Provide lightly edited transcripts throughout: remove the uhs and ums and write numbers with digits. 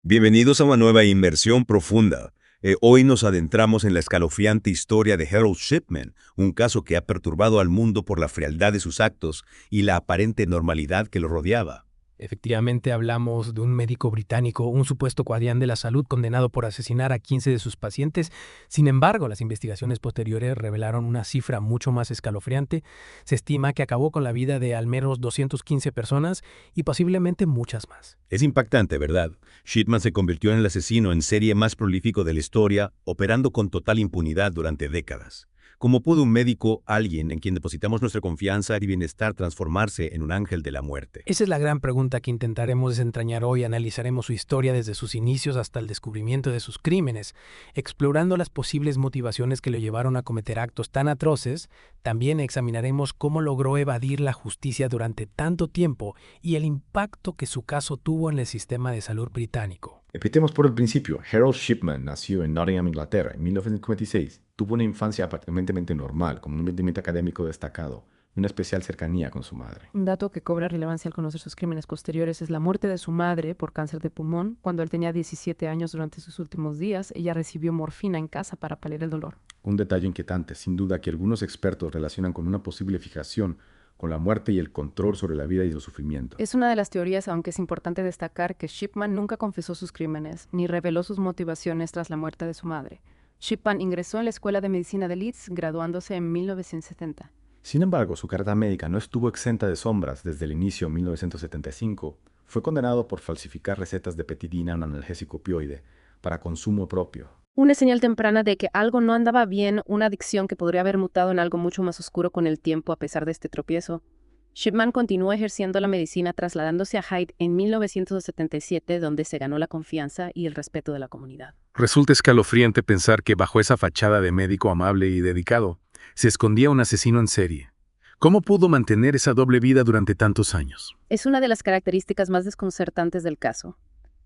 Bienvenidos a una nueva inmersión profunda. Hoy nos adentramos en la escalofriante historia de Harold Shipman, un caso que ha perturbado al mundo por la frialdad de sus actos y la aparente normalidad que lo rodeaba. Efectivamente, hablamos de un médico británico, un supuesto guardián de la salud condenado por asesinar a 15 de sus pacientes. Sin embargo, las investigaciones posteriores revelaron una cifra mucho más escalofriante. Se estima que acabó con la vida de al menos 215 personas y posiblemente muchas más. Es impactante, ¿verdad? Shipman se convirtió en el asesino en serie más prolífico de la historia, operando con total impunidad durante décadas. ¿Cómo pudo un médico, alguien en quien depositamos nuestra confianza y bienestar, transformarse en un ángel de la muerte? Esa es la gran pregunta que intentaremos desentrañar hoy. Analizaremos su historia desde sus inicios hasta el descubrimiento de sus crímenes, explorando las posibles motivaciones que le llevaron a cometer actos tan atroces. También examinaremos cómo logró evadir la justicia durante tanto tiempo y el impacto que su caso tuvo en el sistema de salud británico. Empecemos por el principio. Harold Shipman nació en Nottingham, Inglaterra, en 1956. Tuvo una infancia aparentemente normal, con un rendimiento académico destacado y una especial cercanía con su madre. Un dato que cobra relevancia al conocer sus crímenes posteriores es la muerte de su madre por cáncer de pulmón. Cuando él tenía 17 años durante sus últimos días, ella recibió morfina en casa para paliar el dolor. Un detalle inquietante, sin duda, que algunos expertos relacionan con una posible fijación con la muerte y el control sobre la vida y el sufrimiento. Es una de las teorías, aunque es importante destacar que Shipman nunca confesó sus crímenes, ni reveló sus motivaciones tras la muerte de su madre. Shipman ingresó en la Escuela de Medicina de Leeds, graduándose en 1970. Sin embargo, su carrera médica no estuvo exenta de sombras desde el inicio en 1975. Fue condenado por falsificar recetas de petidina, un analgésico opioide, para consumo propio. Una señal temprana de que algo no andaba bien, una adicción que podría haber mutado en algo mucho más oscuro con el tiempo a pesar de este tropiezo. Shipman continuó ejerciendo la medicina trasladándose a Hyde en 1977, donde se ganó la confianza y el respeto de la comunidad. Resulta escalofriante pensar que bajo esa fachada de médico amable y dedicado, se escondía un asesino en serie. ¿Cómo pudo mantener esa doble vida durante tantos años? Es una de las características más desconcertantes del caso.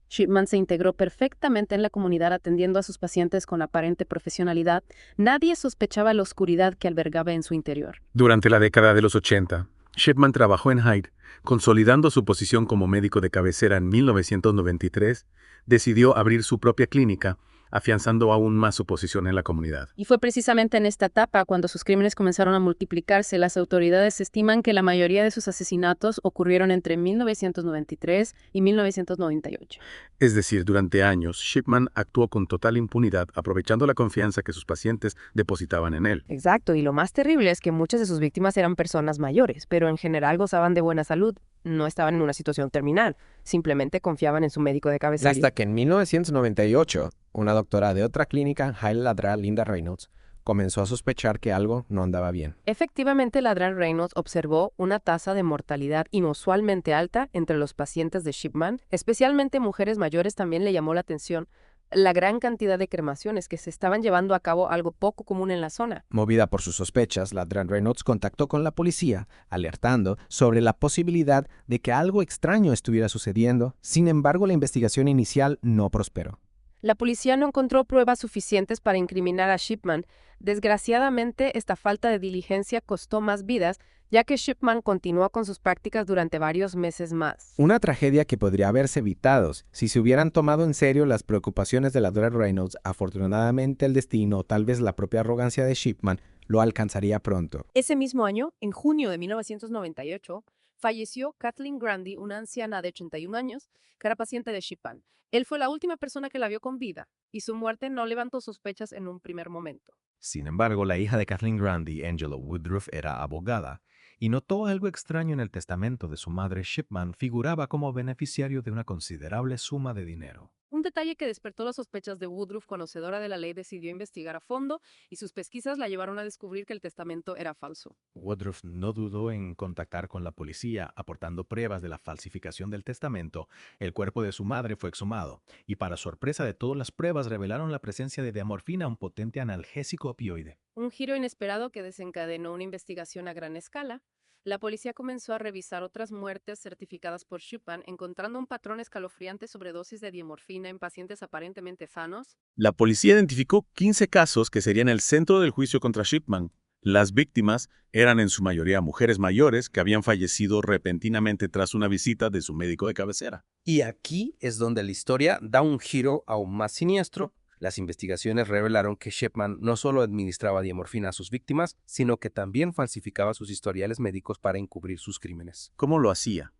Shipman se integró perfectamente en la comunidad atendiendo a sus pacientes con aparente profesionalidad. Nadie sospechaba la oscuridad que albergaba en su interior. Durante la década de los 80, Shipman trabajó en Hyde, consolidando su posición como médico de cabecera en 1993, decidió abrir su propia clínica, afianzando aún más su posición en la comunidad. Y fue precisamente en esta etapa, cuando sus crímenes comenzaron a multiplicarse, las autoridades estiman que la mayoría de sus asesinatos ocurrieron entre 1993 y 1998. Es decir, durante años, Shipman actuó con total impunidad, aprovechando la confianza que sus pacientes depositaban en él. Exacto, y lo más terrible es que muchas de sus víctimas eran personas mayores, pero en general gozaban de buena salud. No estaban en una situación terminal, simplemente confiaban en su médico de cabecera. Hasta que en 1998, una doctora de otra clínica en Hyde Ladra, Linda Reynolds, comenzó a sospechar que algo no andaba bien. Efectivamente, Ladran Reynolds observó una tasa de mortalidad inusualmente alta entre los pacientes de Shipman, especialmente mujeres mayores. También le llamó la atención la gran cantidad de cremaciones que se estaban llevando a cabo, algo poco común en la zona. Movida por sus sospechas, Ladran Reynolds contactó con la policía, alertando sobre la posibilidad de que algo extraño estuviera sucediendo. Sin embargo, la investigación inicial no prosperó. La policía no encontró pruebas suficientes para incriminar a Shipman. Desgraciadamente, esta falta de diligencia costó más vidas, ya que Shipman continuó con sus prácticas durante varios meses más. Una tragedia que podría haberse evitado si se hubieran tomado en serio las preocupaciones de Ladran Reynolds. Afortunadamente, el destino, o tal vez la propia arrogancia de Shipman, lo alcanzaría pronto. Ese mismo año, en junio de 1998, falleció Kathleen Grundy, una anciana de 81 años, que era paciente de Shipman. Él fue la última persona que la vio con vida, y su muerte no levantó sospechas en un primer momento. Sin embargo, la hija de Kathleen Grundy, Angela Woodruff, era abogada y notó algo extraño en el testamento de su madre. Shipman figuraba como beneficiario de una considerable suma de dinero. Un detalle que despertó las sospechas de Woodruff, conocedora de la ley, decidió investigar a fondo y sus pesquisas la llevaron a descubrir que el testamento era falso. Woodruff no dudó en contactar con la policía, aportando pruebas de la falsificación del testamento. El cuerpo de su madre fue exhumado y, para sorpresa de todos, las pruebas revelaron la presencia de diamorfina, un potente analgésico opioide. Un giro inesperado que desencadenó una investigación a gran escala. La policía comenzó a revisar otras muertes certificadas por Shipman, encontrando un patrón escalofriante: sobredosis de diamorfina en pacientes aparentemente sanos. La policía identificó 15 casos que serían el centro del juicio contra Shipman. Las víctimas eran en su mayoría mujeres mayores que habían fallecido repentinamente tras una visita de su médico de cabecera. Y aquí es donde la historia da un giro aún más siniestro. Las investigaciones revelaron que Shipman no solo administraba diamorfina a sus víctimas, sino que también falsificaba sus historiales médicos para encubrir sus crímenes. ¿Cómo lo hacía?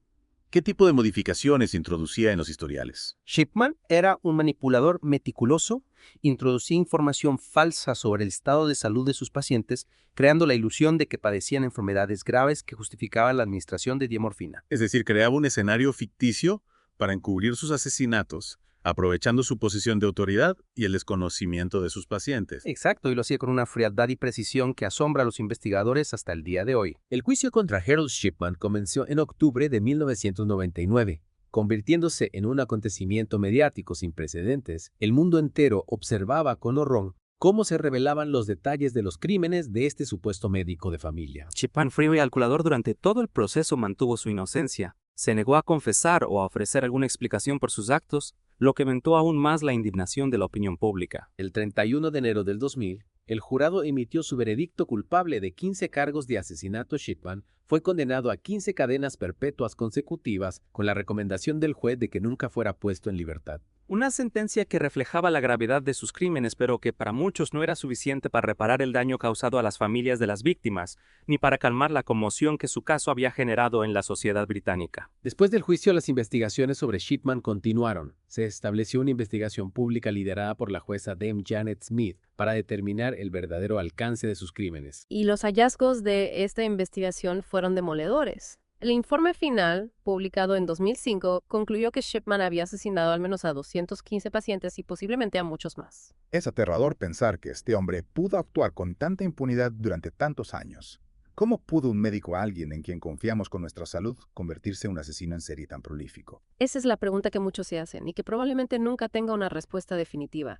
¿Qué tipo de modificaciones introducía en los historiales? Shipman era un manipulador meticuloso, introducía información falsa sobre el estado de salud de sus pacientes, creando la ilusión de que padecían enfermedades graves que justificaban la administración de diamorfina. Es decir, creaba un escenario ficticio para encubrir sus asesinatos, aprovechando su posición de autoridad y el desconocimiento de sus pacientes. Exacto, y lo hacía con una frialdad y precisión que asombra a los investigadores hasta el día de hoy. El juicio contra Harold Shipman comenzó en octubre de 1999. Convirtiéndose en un acontecimiento mediático sin precedentes, el mundo entero observaba con horror cómo se revelaban los detalles de los crímenes de este supuesto médico de familia. Shipman, frío y calculador, durante todo el proceso mantuvo su inocencia. Se negó a confesar o a ofrecer alguna explicación por sus actos, lo que aumentó aún más la indignación de la opinión pública. El 31 de enero del 2000, el jurado emitió su veredicto culpable de 15 cargos de asesinato. Shipman fue condenado a 15 cadenas perpetuas consecutivas con la recomendación del juez de que nunca fuera puesto en libertad. Una sentencia que reflejaba la gravedad de sus crímenes, pero que para muchos no era suficiente para reparar el daño causado a las familias de las víctimas, ni para calmar la conmoción que su caso había generado en la sociedad británica. Después del juicio, las investigaciones sobre Shipman continuaron. Se estableció una investigación pública liderada por la jueza Dame Janet Smith para determinar el verdadero alcance de sus crímenes. Y los hallazgos de esta investigación fueron demoledores. El informe final, publicado en 2005, concluyó que Shipman había asesinado al menos a 215 pacientes y posiblemente a muchos más. Es aterrador pensar que este hombre pudo actuar con tanta impunidad durante tantos años. ¿Cómo pudo un médico, alguien en quien confiamos con nuestra salud, convertirse en un asesino en serie tan prolífico? Esa es la pregunta que muchos se hacen y que probablemente nunca tenga una respuesta definitiva.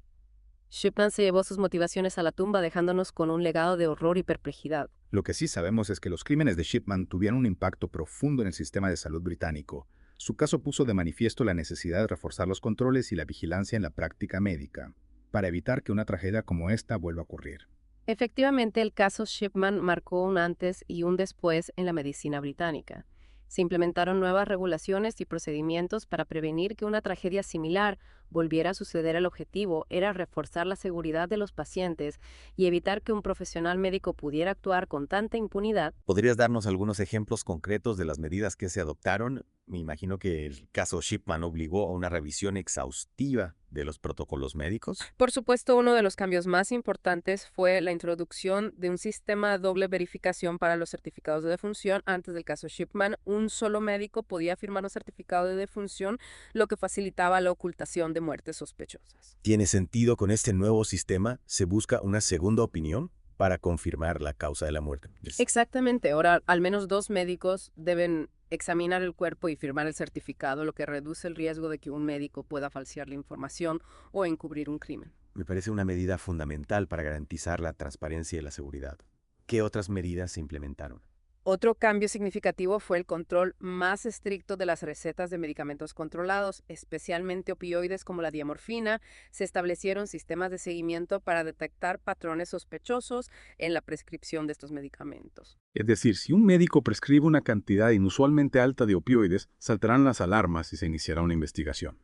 Shipman se llevó sus motivaciones a la tumba dejándonos con un legado de horror y perplejidad. Lo que sí sabemos es que los crímenes de Shipman tuvieron un impacto profundo en el sistema de salud británico. Su caso puso de manifiesto la necesidad de reforzar los controles y la vigilancia en la práctica médica, para evitar que una tragedia como esta vuelva a ocurrir. Efectivamente, el caso Shipman marcó un antes y un después en la medicina británica. Se implementaron nuevas regulaciones y procedimientos para prevenir que una tragedia similar volviera a suceder. El objetivo era reforzar la seguridad de los pacientes y evitar que un profesional médico pudiera actuar con tanta impunidad. ¿Podrías darnos algunos ejemplos concretos de las medidas que se adoptaron? Me imagino que el caso Shipman obligó a una revisión exhaustiva de los protocolos médicos. Por supuesto, uno de los cambios más importantes fue la introducción de un sistema de doble verificación para los certificados de defunción. Antes del caso Shipman, un solo médico podía firmar un certificado de defunción, lo que facilitaba la ocultación de muertes sospechosas. ¿Tiene sentido con este nuevo sistema? ¿Se busca una segunda opinión para confirmar la causa de la muerte? Exactamente. Ahora, al menos 2 médicos deben examinar el cuerpo y firmar el certificado, lo que reduce el riesgo de que un médico pueda falsear la información o encubrir un crimen. Me parece una medida fundamental para garantizar la transparencia y la seguridad. ¿Qué otras medidas se implementaron? Otro cambio significativo fue el control más estricto de las recetas de medicamentos controlados, especialmente opioides como la diamorfina. Se establecieron sistemas de seguimiento para detectar patrones sospechosos en la prescripción de estos medicamentos. Es decir, si un médico prescribe una cantidad inusualmente alta de opioides, saltarán las alarmas y se iniciará una investigación.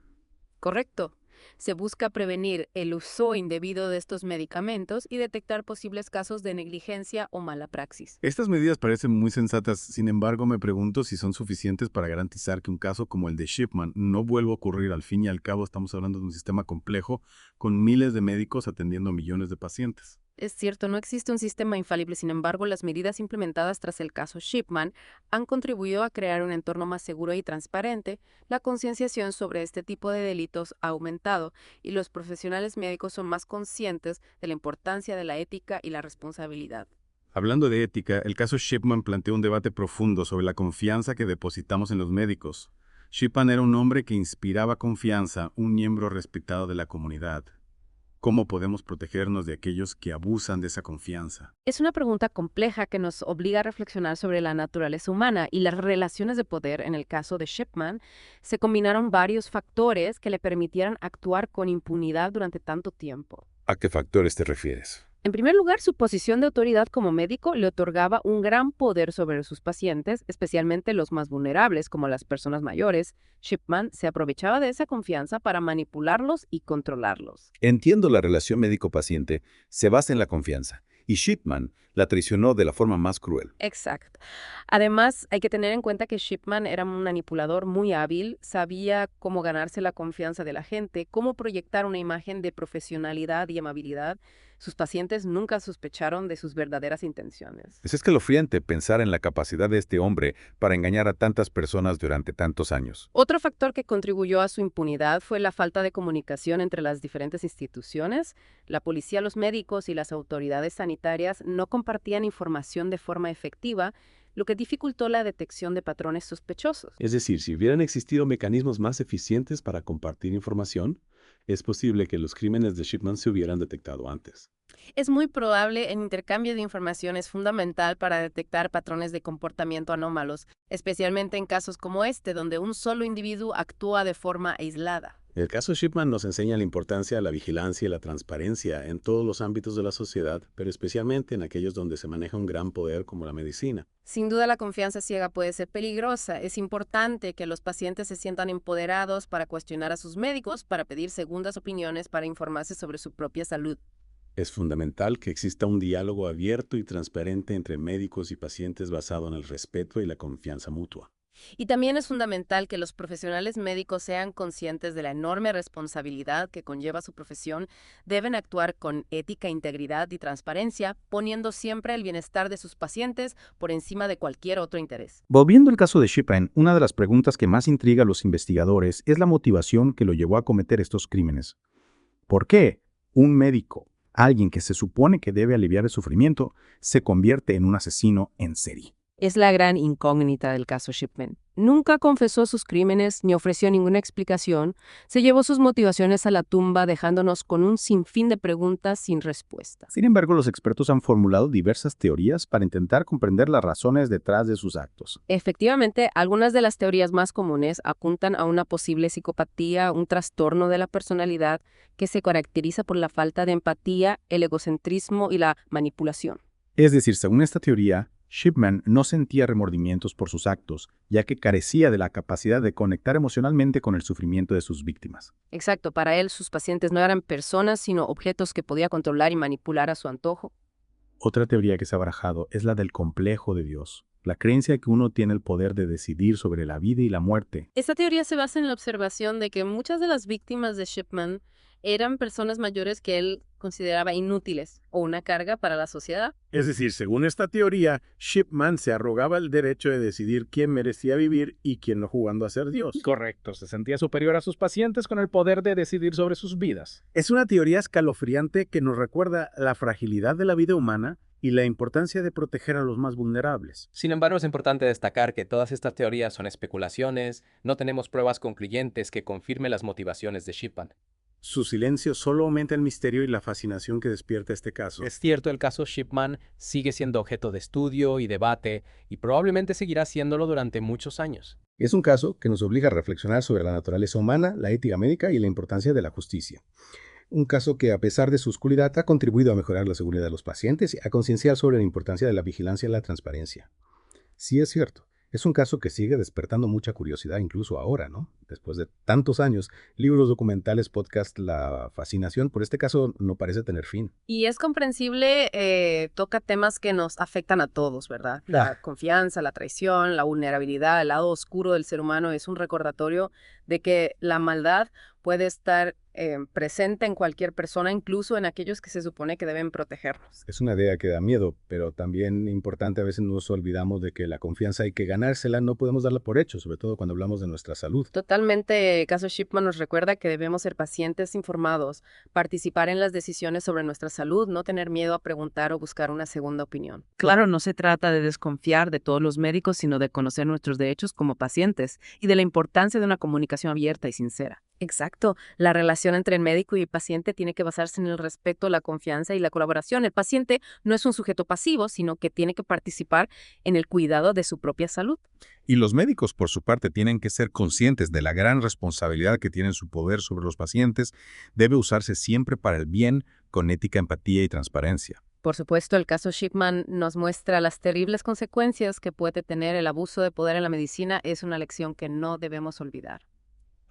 Correcto. Se busca prevenir el uso indebido de estos medicamentos y detectar posibles casos de negligencia o mala praxis. Estas medidas parecen muy sensatas, sin embargo me pregunto si son suficientes para garantizar que un caso como el de Shipman no vuelva a ocurrir. Al fin y al cabo estamos hablando de un sistema complejo con miles de médicos atendiendo a millones de pacientes. Es cierto, no existe un sistema infalible, sin embargo, las medidas implementadas tras el caso Shipman han contribuido a crear un entorno más seguro y transparente. La concienciación sobre este tipo de delitos ha aumentado y los profesionales médicos son más conscientes de la importancia de la ética y la responsabilidad. Hablando de ética, el caso Shipman planteó un debate profundo sobre la confianza que depositamos en los médicos. Shipman era un hombre que inspiraba confianza, un miembro respetado de la comunidad. ¿Cómo podemos protegernos de aquellos que abusan de esa confianza? Es una pregunta compleja que nos obliga a reflexionar sobre la naturaleza humana y las relaciones de poder. En el caso de Shipman, se combinaron varios factores que le permitieran actuar con impunidad durante tanto tiempo. ¿A qué factores te refieres? En primer lugar, su posición de autoridad como médico le otorgaba un gran poder sobre sus pacientes, especialmente los más vulnerables, como las personas mayores. Shipman se aprovechaba de esa confianza para manipularlos y controlarlos. Entiendo, la relación médico-paciente se basa en la confianza, y Shipman la traicionó de la forma más cruel. Exacto. Además, hay que tener en cuenta que Shipman era un manipulador muy hábil, sabía cómo ganarse la confianza de la gente, cómo proyectar una imagen de profesionalidad y amabilidad. Sus pacientes nunca sospecharon de sus verdaderas intenciones. Es escalofriante pensar en la capacidad de este hombre para engañar a tantas personas durante tantos años. Otro factor que contribuyó a su impunidad fue la falta de comunicación entre las diferentes instituciones. La policía, los médicos y las autoridades sanitarias no compartían información de forma efectiva, lo que dificultó la detección de patrones sospechosos. Es decir, si hubieran existido mecanismos más eficientes para compartir información, es posible que los crímenes de Shipman se hubieran detectado antes. Es muy probable. El intercambio de información es fundamental para detectar patrones de comportamiento anómalos, especialmente en casos como este, donde un solo individuo actúa de forma aislada. El caso Shipman nos enseña la importancia de la vigilancia y la transparencia en todos los ámbitos de la sociedad, pero especialmente en aquellos donde se maneja un gran poder como la medicina. Sin duda, la confianza ciega puede ser peligrosa. Es importante que los pacientes se sientan empoderados para cuestionar a sus médicos, para pedir segundas opiniones, para informarse sobre su propia salud. Es fundamental que exista un diálogo abierto y transparente entre médicos y pacientes basado en el respeto y la confianza mutua. Y también es fundamental que los profesionales médicos sean conscientes de la enorme responsabilidad que conlleva su profesión. Deben actuar con ética, integridad y transparencia, poniendo siempre el bienestar de sus pacientes por encima de cualquier otro interés. Volviendo al caso de Shipman, una de las preguntas que más intriga a los investigadores es la motivación que lo llevó a cometer estos crímenes. ¿Por qué un médico, alguien que se supone que debe aliviar el sufrimiento, se convierte en un asesino en serie? Es la gran incógnita del caso Shipman. Nunca confesó sus crímenes ni ofreció ninguna explicación. Se llevó sus motivaciones a la tumba, dejándonos con un sinfín de preguntas sin respuesta. Sin embargo, los expertos han formulado diversas teorías para intentar comprender las razones detrás de sus actos. Efectivamente, algunas de las teorías más comunes apuntan a una posible psicopatía, un trastorno de la personalidad que se caracteriza por la falta de empatía, el egocentrismo y la manipulación. Es decir, según esta teoría, Shipman no sentía remordimientos por sus actos, ya que carecía de la capacidad de conectar emocionalmente con el sufrimiento de sus víctimas. Exacto, para él sus pacientes no eran personas, sino objetos que podía controlar y manipular a su antojo. Otra teoría que se ha barajado es la del complejo de Dios, la creencia de que uno tiene el poder de decidir sobre la vida y la muerte. Esta teoría se basa en la observación de que muchas de las víctimas de Shipman eran personas mayores que él consideraba inútiles o una carga para la sociedad. Es decir, según esta teoría, Shipman se arrogaba el derecho de decidir quién merecía vivir y quién no, jugando a ser Dios. Correcto, se sentía superior a sus pacientes con el poder de decidir sobre sus vidas. Es una teoría escalofriante que nos recuerda la fragilidad de la vida humana y la importancia de proteger a los más vulnerables. Sin embargo, es importante destacar que todas estas teorías son especulaciones, no tenemos pruebas concluyentes que confirmen las motivaciones de Shipman. Su silencio solo aumenta el misterio y la fascinación que despierta este caso. Es cierto, el caso Shipman sigue siendo objeto de estudio y debate y probablemente seguirá siéndolo durante muchos años. Es un caso que nos obliga a reflexionar sobre la naturaleza humana, la ética médica y la importancia de la justicia. Un caso que, a pesar de su oscuridad, ha contribuido a mejorar la seguridad de los pacientes y a concienciar sobre la importancia de la vigilancia y la transparencia. Sí es cierto, es un caso que sigue despertando mucha curiosidad incluso ahora, ¿no? Después de tantos años, libros, documentales, podcast, la fascinación por este caso no parece tener fin. Y es comprensible, toca temas que nos afectan a todos, ¿verdad? La confianza, la traición, la vulnerabilidad, el lado oscuro del ser humano es un recordatorio de que la maldad puede estar presente en cualquier persona, incluso en aquellos que se supone que deben protegernos. Es una idea que da miedo, pero también importante, a veces nos olvidamos de que la confianza hay que ganársela, no podemos darla por hecho, sobre todo cuando hablamos de nuestra salud. Totalmente, el caso Shipman nos recuerda que debemos ser pacientes informados, participar en las decisiones sobre nuestra salud, no tener miedo a preguntar o buscar una segunda opinión. Claro, no se trata de desconfiar de todos los médicos, sino de conocer nuestros derechos como pacientes y de la importancia de una comunicación abierta y sincera. Exacto. La relación entre el médico y el paciente tiene que basarse en el respeto, la confianza y la colaboración. El paciente no es un sujeto pasivo, sino que tiene que participar en el cuidado de su propia salud. Y los médicos, por su parte, tienen que ser conscientes de la gran responsabilidad que tienen su poder sobre los pacientes. Debe usarse siempre para el bien, con ética, empatía y transparencia. Por supuesto, el caso Shipman nos muestra las terribles consecuencias que puede tener el abuso de poder en la medicina. Es una lección que no debemos olvidar.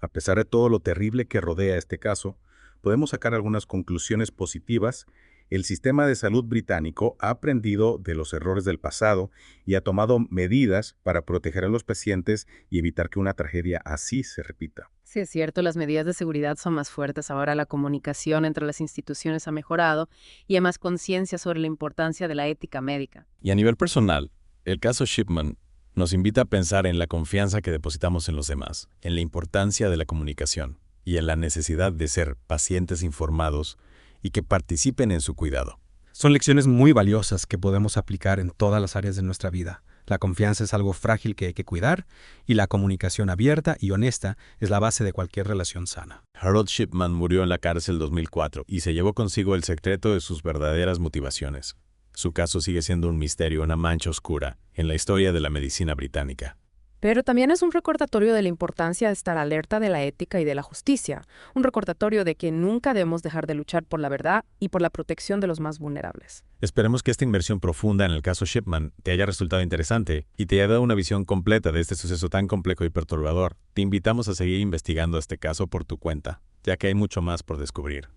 A pesar de todo lo terrible que rodea este caso, podemos sacar algunas conclusiones positivas. El sistema de salud británico ha aprendido de los errores del pasado y ha tomado medidas para proteger a los pacientes y evitar que una tragedia así se repita. Sí, es cierto, las medidas de seguridad son más fuertes. Ahora la comunicación entre las instituciones ha mejorado y hay más conciencia sobre la importancia de la ética médica. Y a nivel personal, el caso Shipman nos invita a pensar en la confianza que depositamos en los demás, en la importancia de la comunicación y en la necesidad de ser pacientes informados y que participen en su cuidado. Son lecciones muy valiosas que podemos aplicar en todas las áreas de nuestra vida. La confianza es algo frágil que hay que cuidar y la comunicación abierta y honesta es la base de cualquier relación sana. Harold Shipman murió en la cárcel en 2004 y se llevó consigo el secreto de sus verdaderas motivaciones. Su caso sigue siendo un misterio, una mancha oscura en la historia de la medicina británica. Pero también es un recordatorio de la importancia de estar alerta de la ética y de la justicia. Un recordatorio de que nunca debemos dejar de luchar por la verdad y por la protección de los más vulnerables. Esperemos que esta inmersión profunda en el caso Shipman te haya resultado interesante y te haya dado una visión completa de este suceso tan complejo y perturbador. Te invitamos a seguir investigando este caso por tu cuenta, ya que hay mucho más por descubrir.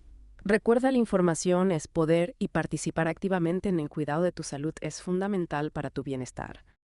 Recuerda, la información es poder y participar activamente en el cuidado de tu salud es fundamental para tu bienestar.